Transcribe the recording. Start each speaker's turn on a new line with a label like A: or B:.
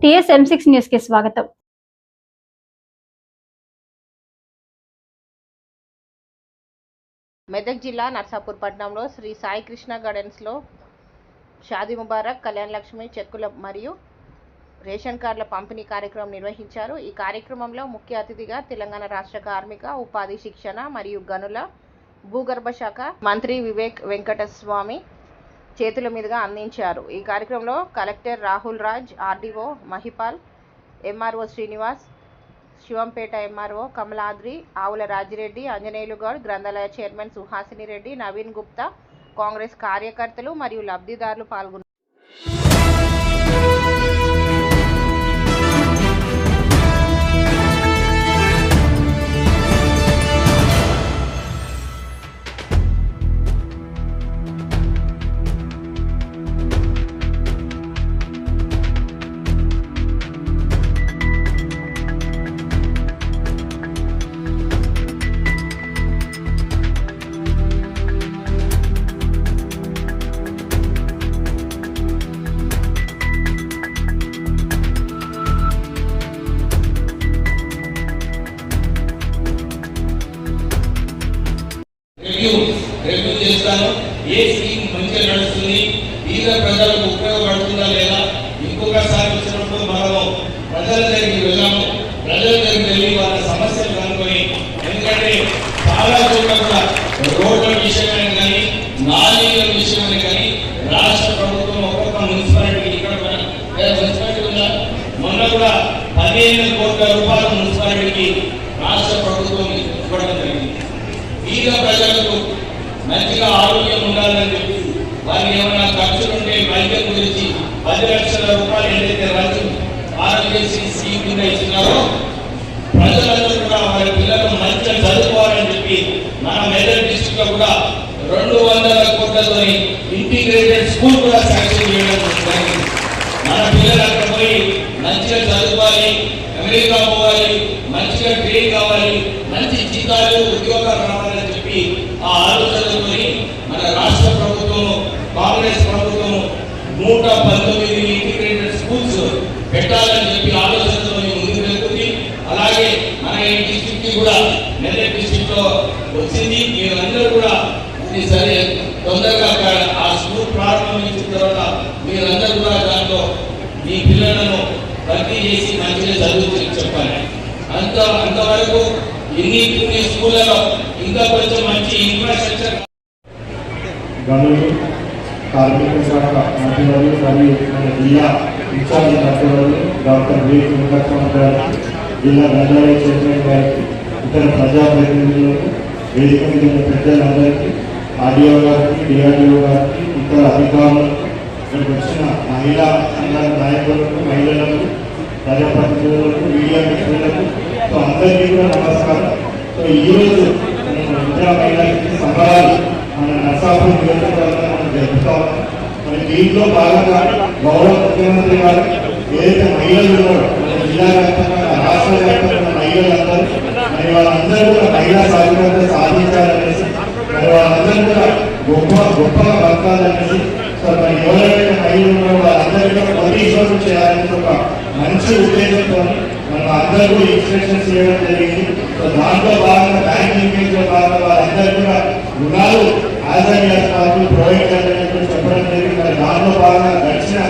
A: TSM6 news కి స్వాగతం.
B: మెదక్ జిల్లా నర్సాపూర్ పట్టణంలో శ్రీ సాయి కృష్ణ గార్డెన్స్లో షాదీ ముబారక్, కళ్యాణ లక్ష్మి చెక్కుల మరియు రేషన్ కార్డుల పంపిణీ కార్యక్రమం నిర్వహించారు. ఈ కార్యక్రమంలో ముఖ్య అతిథిగా తెలంగాణ రాష్ట్ర కార్మిక, ఉపాధి, శిక్షణ మరియు గనుల భూగర్భ శాఖ మంత్రి వివేక్ వెంకటస్వామి చేతుల మీదుగా అందించారు. ఈ కార్యక్రమంలో collector Rahul Raj, RDO Mahipal, MRO Srinivas, Shivampet MRO Kamaladri, ఆవుల రాజిరెడ్డి, ఆంజనేయులు గౌడ్, గ్రంథాలయ చైర్మన్ సుహాసిని రెడ్డి, నవీన్ గుప్తా, కాంగ్రెస్ కార్యకర్తలు మరియు లబ్ధిదారులు పాల్గొన్నారు.
C: రివ్యూ చేస్తాను. ఏ స్కీమ్ మంచిగా నడుస్తుంది, ఈగ ప్రజలకు ఉపయోగపడుతుందా లేదా, ఇంకొకసారి వచ్చినప్పుడు మనము ప్రజల దగ్గరికి వెళ్ళాము. ప్రజల దగ్గరికి వెళ్ళి వాళ్ళ సమస్యలు కనుక్కొని, ఎందుకంటే చాలా చోట్ల కూడా రోడ్ల విషయమే కానీ, నాలీల విషయమే కానీ రాష్ట్ర ప్రభుత్వం ఒక్కొక్క మున్సిపాలిటీకి ఇక్కడ మున్సిపాలిటీ ఉందా, మొన్న కూడా 15 కోట్ల రూపాయల మున్సిపాలిటీకి రాష్ట్ర ప్రభుత్వం ఇవ్వడం జరిగింది. ఈగ ప్రజలకు మంచిగా ఆరోగ్యం ఉండాలని చెప్పి వారికి ఏమైనా ఖర్చులుంటే వైద్యం గురించి 10 లక్షల రూపాయలు ఏదైతే రైతు ఆరోగ్యశ్రీ స్కీమ్ కింద ఇచ్చినారో ప్రజలందరూ కూడా వారి పిల్లలు మంచిగా చదువుకోవాలని చెప్పి మన మెదక్ డిస్ట్రిక్ట్ లో కూడా 200 కోట్లతో ఇంటిగ్రేటెడ్ స్కూల్ కూడా శాంక్షన్ చేయడం జరిగింది. మన పిల్లలు అక్కడ పోయి మంచిగా చదువుకోవాలి, అమెరికా పోవాలి, మంచిగా ట్రైన్ కావాలి, మంచి జీతాలు, ఉద్యోగాలు రావాలని చెప్పి ఆ ఆలోచనతోని మన రాష్ట్ర ప్రభుత్వము, కాంగ్రెస్ ప్రభుత్వము 119 ఇంటిగ్రేటెడ్ స్కూల్స్ పెట్టాలని చెప్పి ఆలోచనతో ముందుకు వెళ్తుంది. అలాగే మన ఈ డిస్ట్రిక్ట్ కూడా మెదక్ డిస్ట్రిక్ట్ లో వచ్చింది. మీరందరూ కూడా ఇది సరే తొందరగా ఆ స్కూల్ ప్రారంభించిన తర్వాత మీరందరూ కూడా దాంట్లో మీ పిల్లలను భర్తీ చేసి మంచిగా చదువు చెప్పాలి. అంతవరకు కొన్ని స్కూళ్ళలో ఇంకా కొంచెం మంచి ఇన్ఫ్రాస్ట్రక్చర్.
D: గనులు, కార్మిక శాఖ మంత్రివర్యులు మరియు మన జిల్లా ఇన్ఛార్జి మంత్రివర్యులు డాక్టర్ వి వెంకటస్వామి గారికి, జిల్లా గ్రంథాలయ చైర్మన్ గారికి, ఇతర ప్రజాప్రతినిధులకు, వేదిక మీద ఉన్న పెద్దలందరికీ, ఆర్డీఓ గారికి, డిఆర్డీఓ గారికి, ఇతర అధికారులకు, ఇక్కడికి వచ్చిన మహిళా సంఘాల నాయకులకు, మహిళలకు, ప్రజాప్రతినిధులకు, మీడియా మిత్రులకు, సో అందరికీ కూడా నమస్కారం. సో ఈరోజు ఇందిరా మహిళా సంబరాలు మన నర్సాపూర్ నియోజకవర్గంలో మనం జరుపుతాం. మరి దీంట్లో భాగంగా గౌరవ ముఖ్యమంత్రి గారు ఏదైతే మహిళలు ఉన్నారో మన జిల్లా వ్యాప్తంగా, రాష్ట్ర వ్యాప్తంగా ఉన్న మహిళలందరూ మరి వాళ్ళందరూ కూడా మహిళా సాధికారత సాధించాలనేసి, మరి వాళ్ళందరూ కూడా గొప్పగా బతకాలనేసి, సో మరి ఎవరైతే మహిళలు ఉన్నారో వాళ్ళందరికీ కోటీశ్వరం చేయాలని ఒక మంచి ఉద్దేశంతో మనం అందరూ ఇన్స్ట్రక్షన్స్ చేయడం జరిగింది. సో దాంట్లో భాగంగా బ్యాంకింగ్ కేసులో భాగంగా వాళ్ళందరూ కూడా రుణాలు ప్రొవైడ్ చేయాలని చెప్పడం జరిగింది. మరి దాంట్లో భాగంగా గడిచిన